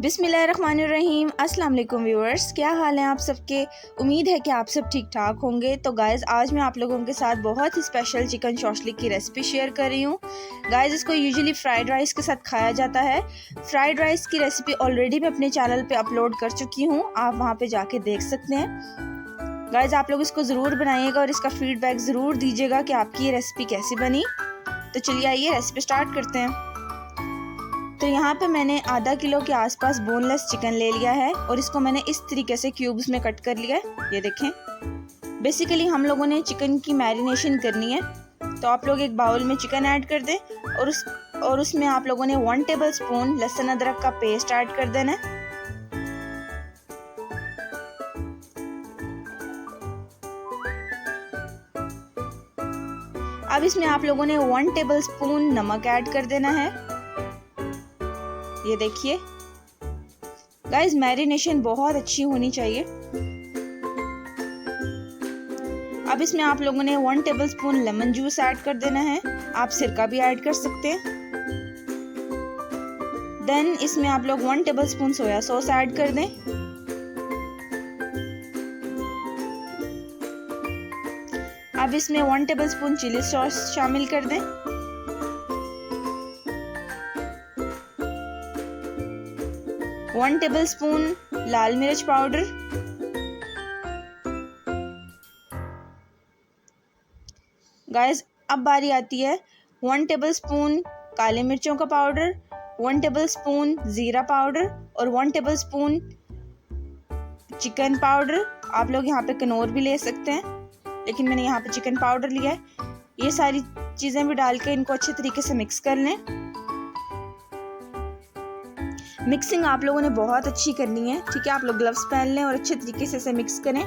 बिस्मिल्लाहिर्रहमानिर्रहीम। अस्सलाम वालेकुम व्यूअर्स, क्या हाल है आप सबके। उम्मीद है कि आप सब ठीक ठाक होंगे। तो गाइज़, आज मैं आप लोगों के साथ बहुत ही स्पेशल चिकन शौशलिक की रेसिपी शेयर कर रही हूँ। गाइज़, इसको यूजुअली फ्राइड राइस के साथ खाया जाता है। फ्राइड राइस की रेसिपी ऑलरेडी मैं अपने चैनल पे अपलोड कर चुकी हूँ, आप वहाँ पे जाके देख सकते हैं। गाइज़, आप लोग इसको ज़रूर बनाइएगा और इसका फीडबैक ज़रूर दीजिएगा कि आपकी ये रेसिपी कैसी बनी। तो चलिए आइए रेसिपी स्टार्ट करते हैं। तो यहाँ पे मैंने आधा किलो के आसपास बोनलेस चिकन ले लिया है और इसको मैंने इस तरीके से क्यूब्स में कट कर लिया है। ये देखें। बेसिकली हम लोगों ने चिकन की मैरिनेशन करनी है, तो आप लोग एक बाउल में चिकन ऐड कर दें और उसमें आप लोगों ने 1 टेबल स्पून लहसुन अदरक का पेस्ट ऐड कर देना है। अब इसमें आप लोगों ने 1 टेबल स्पून नमक ऐड कर देना है। ये देखिए गाइस, मैरिनेशन बहुत अच्छी होनी चाहिए। अब इसमें आप लोगों ने 1 table spoon lemon juice add कर देना है। आप सिरका भी ऐड कर सकते हैं। देन इसमें आप लोग 1 table spoon soya sauce add कर दें। अब इसमें 1 टेबल स्पून चिली सॉस शामिल कर दें। 1 टेबल स्पून लाल मिर्च पाउडर, गाइस अब बारी आती है 1 टेबल स्पून काले मिर्चों का पाउडर, 1 टेबल स्पून ज़ीरा पाउडर और 1 टेबल स्पून चिकन पाउडर। आप लोग यहाँ पे कनौर भी ले सकते हैं, लेकिन मैंने यहाँ पे चिकन पाउडर लिया है। ये सारी चीज़ें भी डाल के इनको अच्छे तरीके से मिक्स कर लें। मिक्सिंग आप लोगों ने बहुत अच्छी करनी है, ठीक है। आप लोग ग्लव्स पहन लें और अच्छे तरीके से इसे मिक्स करें।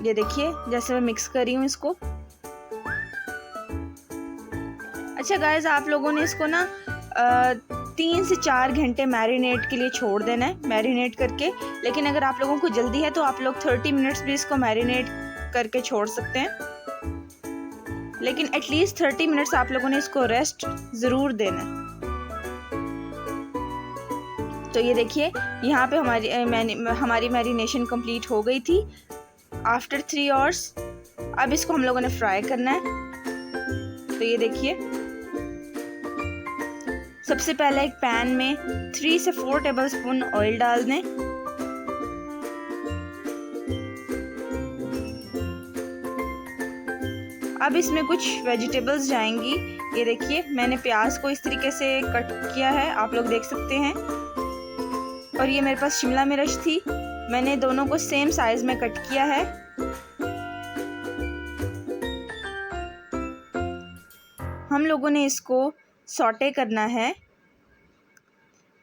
ये देखिए जैसे मैं मिक्स कर रही हूँ इसको। अच्छा गाइस, आप लोगों ने इसको ना 3 से 4 घंटे मैरिनेट के लिए छोड़ देना है, मैरिनेट करके। लेकिन अगर आप लोगों को जल्दी है तो आप लोग 30 मिनट्स भी इसको मैरिनेट करके छोड़ सकते हैं, लेकिन एटलीस्ट 30 मिनट्स आप लोगों ने इसको रेस्ट ज़रूर देना है। तो ये देखिए यहाँ पे हमारी मैरिनेशन कंप्लीट हो गई थी आफ्टर 3 आवर्स। अब इसको हम लोगों ने फ्राई करना है। तो ये देखिए, सबसे पहले एक पैन में 3 से 4 टेबल स्पून ऑयल डाल दें। अब इसमें कुछ वेजिटेबल्स जाएंगी। ये देखिए मैंने प्याज को इस तरीके से कट किया है, आप लोग देख सकते हैं। और ये मेरे पास शिमला मिर्च थी, मैंने दोनों को सेम साइज में कट किया है। हम लोगों ने इसको सॉटे करना है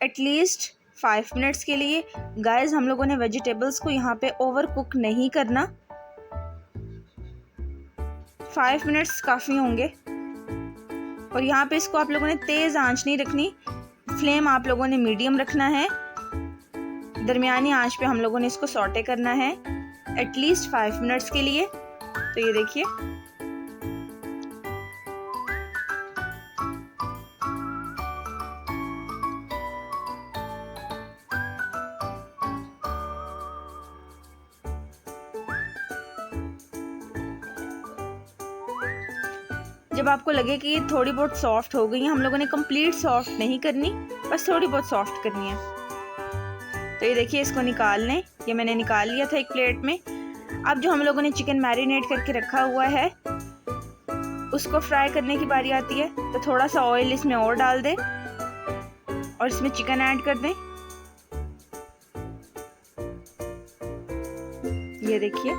एटलीस्ट 5 मिनट्स के लिए। गाइस, हम लोगों ने वेजिटेबल्स को यहाँ पे ओवर कुक नहीं करना, 5 मिनट्स काफ़ी होंगे। और यहाँ पे इसको आप लोगों ने तेज़ आंच नहीं रखनी, फ्लेम आप लोगों ने मीडियम रखना है। दरमियानी आंच पे हम लोगों ने इसको सॉटे करना है एटलीस्ट 5 मिनट्स के लिए। तो ये देखिए जब आपको लगे कि ये थोड़ी बहुत सॉफ्ट हो गई है, हम लोगों ने कंप्लीट सॉफ्ट नहीं करनी, बस थोड़ी बहुत सॉफ्ट करनी है। तो ये देखिए इसको निकाल लें। ये मैंने निकाल लिया था एक प्लेट में। अब जो हम लोगों ने चिकन मैरिनेट करके रखा हुआ है उसको फ्राई करने की बारी आती है। तो थोड़ा सा ऑयल इसमें और डाल दें और इसमें चिकन ऐड कर दें। ये देखिए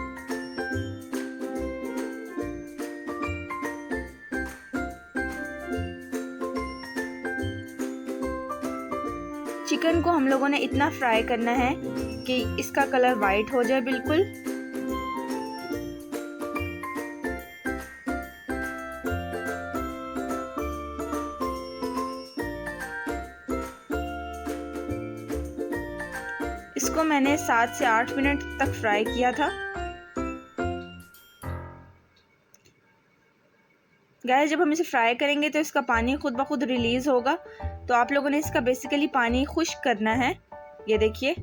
चिकन को हम लोगों ने इतना फ्राई करना है कि इसका कलर वाइट हो जाए बिल्कुल। इसको मैंने 7 से 8 मिनट तक फ्राई किया था। गाइस जब हम इसे फ्राई करेंगे तो इसका पानी खुद ब खुद रिलीज़ होगा, तो आप लोगों ने इसका बेसिकली पानी खुश्क करना है। ये देखिए,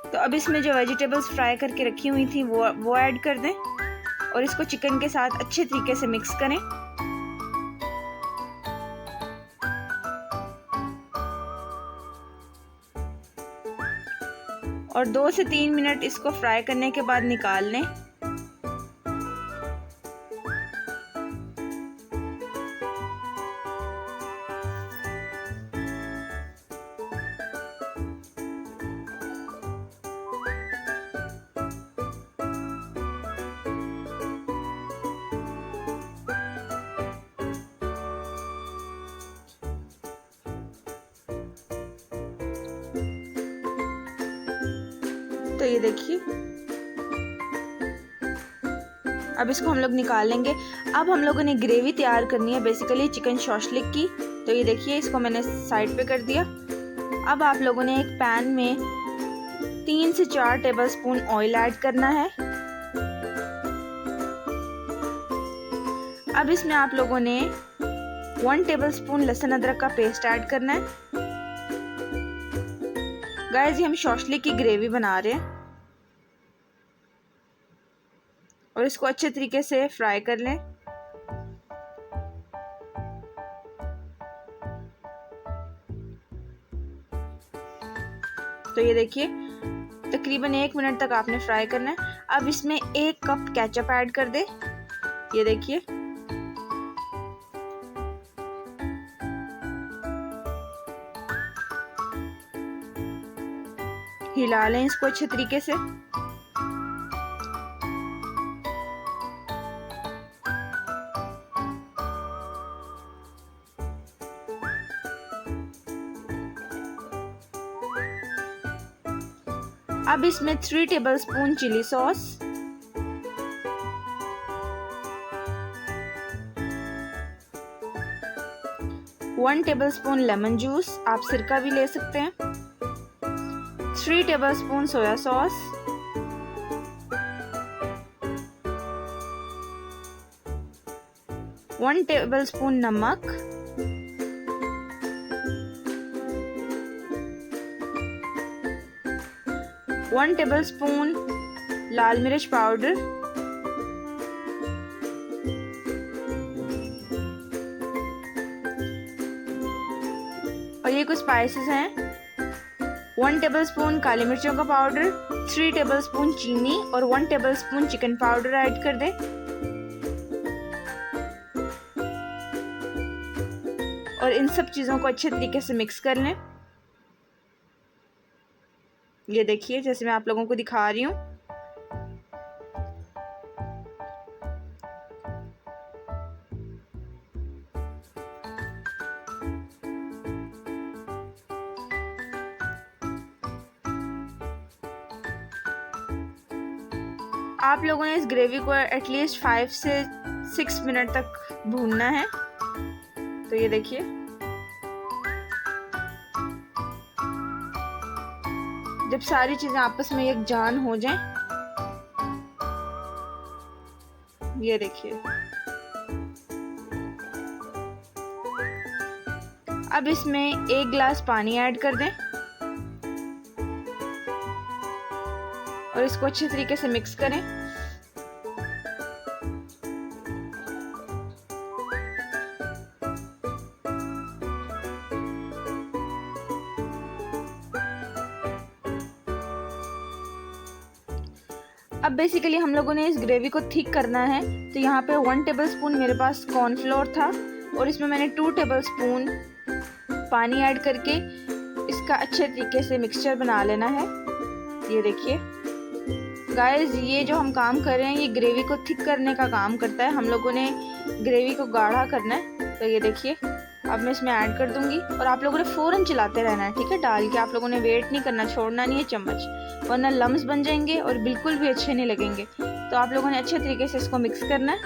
तो अब इसमें जो वेजिटेबल्स फ्राई करके रखी हुई थी वो ऐड कर दें और इसको चिकन के साथ अच्छे तरीके से मिक्स करें। और 2 से 3 मिनट इसको फ्राई करने के बाद निकाल लें। तो ये देखिए, अब इसको हम लोग निकाल लेंगे। अब हम लोगों ने ग्रेवी तैयार करनी है बेसिकली चिकन शॉशलिक की। तो ये देखिए, इसको मैंने साइड पे कर दिया। अब आप लोगों ने एक पैन में 3 से 4 टेबलस्पून ऑयल ऐड करना है। अब इसमें आप लोगों ने 1 टेबलस्पून लहसुन अदरक का पेस्ट ऐड करना है। गाइस ये हम शॉशलिक की ग्रेवी बना रहे हैं और इसको अच्छे तरीके से फ्राई कर लें। तो ये देखिए, तकरीबन 1 मिनट तक आपने फ्राई करना है। अब इसमें 1 कप केचप ऐड कर दे। ये देखिए, हिला लें इसको अच्छे तरीके से। अब इसमें 3 tablespoon chilli sauce, 1 tablespoon lemon juice, आप सिरका भी ले सकते हैं, 3 टेबलस्पून सोया सॉस, 1 टेबलस्पून नमक, 1 टेबलस्पून लाल मिर्च पाउडर, और ये कुछ स्पाइसेस हैं। 1 टेबलस्पून काली मिर्चों का पाउडर, 3 टेबलस्पून चीनी और 1 टेबलस्पून चिकन पाउडर ऐड कर दें। और इन सब चीज़ों को अच्छे तरीके से मिक्स कर लें। ये देखिए, जैसे मैं आप लोगों को दिखा रही हूँ। आप लोगों ने इस ग्रेवी को एटलीस्ट 5 से 6 मिनट तक भूनना है। तो ये देखिए, जब सारी चीजें आपस में एक जान हो जाएं, ये देखिए। अब इसमें 1 गिलास पानी ऐड कर दें और इसको अच्छे तरीके से मिक्स करें। अब बेसिकली हम लोगों ने इस ग्रेवी को थिक करना है। तो यहाँ पे 1 टेबलस्पून मेरे पास कॉर्नफ्लोर था और इसमें मैंने 2 टेबलस्पून पानी ऐड करके इसका अच्छे तरीके से मिक्सचर बना लेना है। ये देखिए गाइस, ये जो हम काम कर रहे हैं ये ग्रेवी को थिक करने का काम करता है। हम लोगों ने ग्रेवी को गाढ़ा करना है। तो ये देखिए, अब मैं इसमें ऐड कर दूंगी और आप लोगों ने फ़ौरन चलाते रहना है, ठीक है। डाल के आप लोगों ने वेट नहीं करना, छोड़ना नहीं है चम्मच, वरना लम्स बन जाएंगे और बिल्कुल भी अच्छे नहीं लगेंगे। तो आप लोगों ने अच्छे तरीके से इसको मिक्स करना है।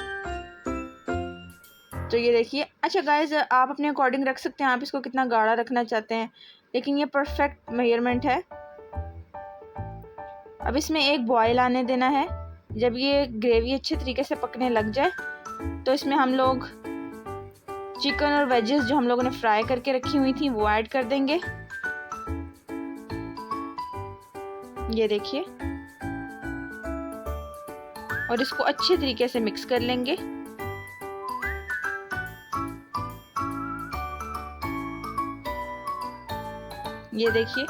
तो ये देखिए। अच्छा गाइस, आप अपने अकॉर्डिंग रख सकते हैं, आप इसको कितना गाढ़ा रखना चाहते हैं, लेकिन ये परफेक्ट मेजरमेंट है। अब इसमें एक बॉयल आने देना है। जब ये ग्रेवी अच्छे तरीके से पकने लग जाए तो इसमें हम लोग चिकन और वेजेस जो हम लोगों ने फ्राई करके रखी हुई थी वो ऐड कर देंगे। ये देखिए, और इसको अच्छे तरीके से मिक्स कर लेंगे। ये देखिए,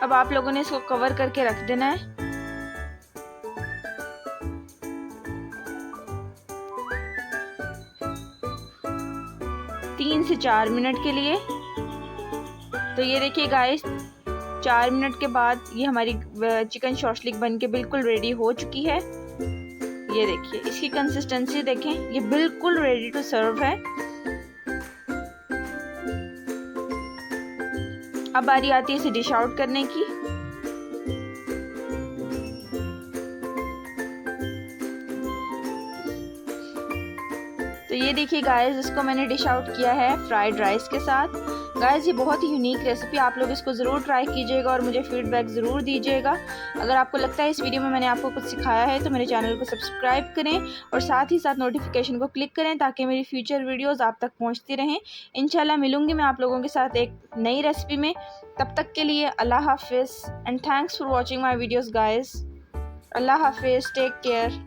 अब आप लोगों ने इसको कवर करके रख देना है। तीन से 4 मिनट के लिए। तो ये देखिए गाइस, 4 मिनट के बाद ये हमारी चिकन शॉशलिक बनके बिल्कुल रेडी हो चुकी है। ये देखिए, इसकी कंसिस्टेंसी देखें, ये बिल्कुल रेडी टू सर्व है। अब बारी आती है इसे डिश आउट करने की। तो ये देखिए गाइस, इसको मैंने डिश आउट किया है फ्राइड राइस के साथ। गाइस, ये बहुत ही यूनिक रेसिपी, आप लोग इसको ज़रूर ट्राई कीजिएगा और मुझे फीडबैक ज़रूर दीजिएगा। अगर आपको लगता है इस वीडियो में मैंने आपको कुछ सिखाया है तो मेरे चैनल को सब्सक्राइब करें और साथ ही साथ नोटिफिकेशन को क्लिक करें ताकि मेरी फ्यूचर वीडियोज़ आप तक पहुँचती रहें। इंशाल्लाह मिलूँगी मैं आप लोगों के साथ एक नई रेसिपी में। तब तक के लिए अल्लाह हाफिज़ and thanks for watching my videos guys. अल्लाह हाफिज़, टेक केयर।